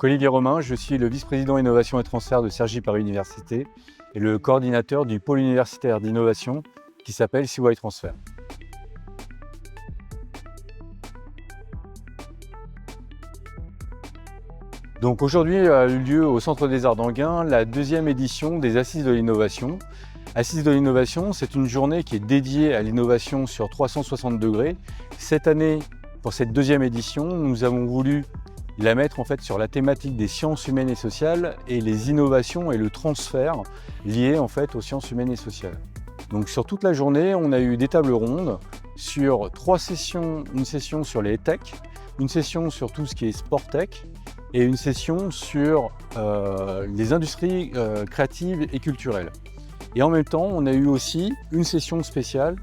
Donc Olivier Romain, je suis le vice-président innovation et transfert de Cergy Paris Université et le coordinateur du pôle universitaire d'innovation qui s'appelle CY Transfer. Donc aujourd'hui a eu lieu au Centre des Arts d'Anguin la deuxième édition des Assises de l'innovation. Assises de l'innovation, c'est une journée qui est dédiée à l'innovation sur 360 degrés. Cette année, pour cette deuxième édition, nous avons voulu la mettre en fait sur la thématique des sciences humaines et sociales et les innovations et le transfert liés en fait aux sciences humaines et sociales. Donc sur toute la journée, on a eu des tables rondes sur 3 sessions, une session sur les tech, une session sur tout ce qui est sport tech et une session sur les industries créatives et culturelles. Et en même temps, on a eu aussi une session spéciale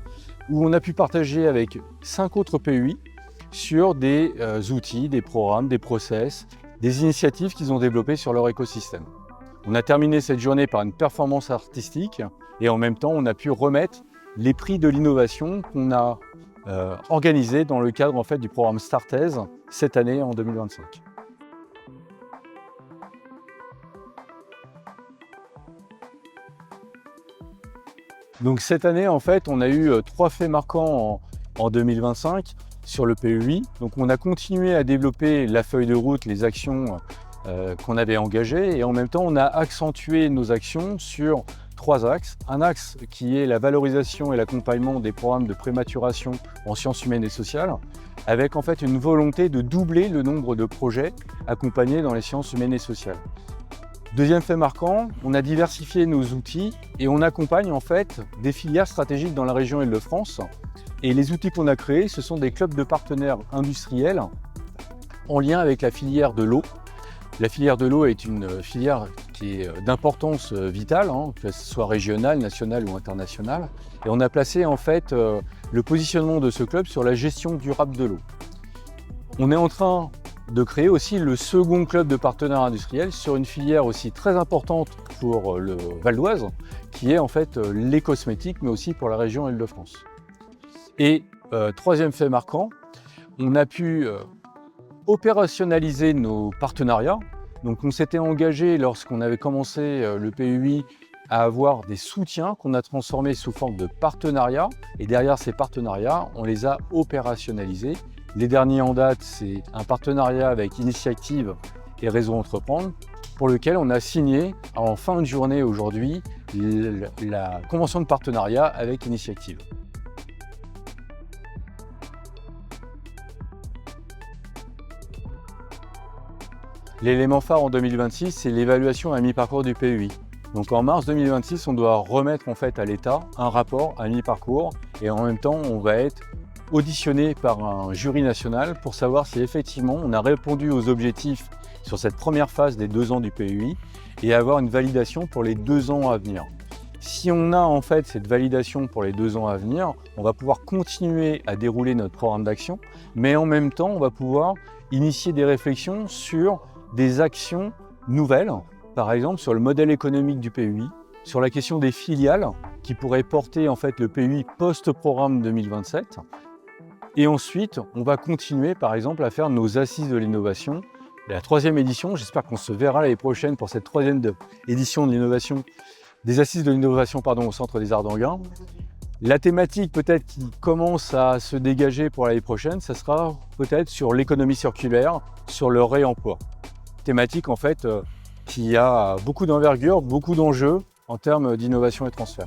où on a pu partager avec 5 autres PUI sur des outils, des programmes, des process, des initiatives qu'ils ont développées sur leur écosystème. On a terminé cette journée par une performance artistique et en même temps, on a pu remettre les prix de l'innovation qu'on a organisés dans le cadre en fait, du programme Startez cette année en 2025. Donc cette année, en fait, on a eu 3 faits marquants en 2025 sur le PUI. Donc on a continué à développer la feuille de route, les actions qu'on avait engagées et en même temps, on a accentué nos actions sur 3 axes. Un axe qui est la valorisation et l'accompagnement des programmes de prématuration en sciences humaines et sociales avec en fait une volonté de doubler le nombre de projets accompagnés dans les sciences humaines et sociales. Deuxième fait marquant, on a diversifié nos outils et on accompagne en fait des filières stratégiques dans la région Île-de-France. Et les outils qu'on a créés, ce sont des clubs de partenaires industriels en lien avec la filière de l'eau. La filière de l'eau est une filière qui est d'importance vitale, que ce soit régionale, nationale ou internationale. Et on a placé en fait le positionnement de ce club sur la gestion durable de l'eau. On est en train de créer aussi le second club de partenaires industriels sur une filière aussi très importante pour le Val d'Oise, qui est en fait les cosmétiques, mais aussi pour la région Île-de-France. Et troisième fait marquant, on a pu opérationnaliser nos partenariats. Donc on s'était engagé lorsqu'on avait commencé le PUI à avoir des soutiens qu'on a transformés sous forme de partenariats. Et derrière ces partenariats, on les a opérationnalisés. Les derniers en date, c'est un partenariat avec Initiative et Réseau Entreprendre pour lequel on a signé en fin de journée aujourd'hui la convention de partenariat avec Initiative. L'élément phare en 2026, c'est l'évaluation à mi-parcours du PUI. Donc en mars 2026, on doit remettre en fait à l'État un rapport à mi-parcours et en même temps, on va être auditionné par un jury national pour savoir si effectivement on a répondu aux objectifs sur cette première phase des 2 ans du PUI et avoir une validation pour les 2 ans à venir. Si on a en fait cette validation pour les 2 ans à venir, on va pouvoir continuer à dérouler notre programme d'action, mais en même temps, on va pouvoir initier des réflexions sur des actions nouvelles, par exemple sur le modèle économique du PUI, sur la question des filiales qui pourraient porter en fait le PUI post-programme 2027. Et ensuite, on va continuer par exemple à faire nos assises de l'innovation. La 3e édition, j'espère qu'on se verra l'année prochaine pour cette 3e édition de l'innovation, des assises de l'innovation au Centre des Arts d'Anguin. La thématique peut-être qui commence à se dégager pour l'année prochaine, ça sera peut-être sur l'économie circulaire, sur le réemploi. Thématique en fait qui a beaucoup d'envergure, beaucoup d'enjeux en termes d'innovation et transfert.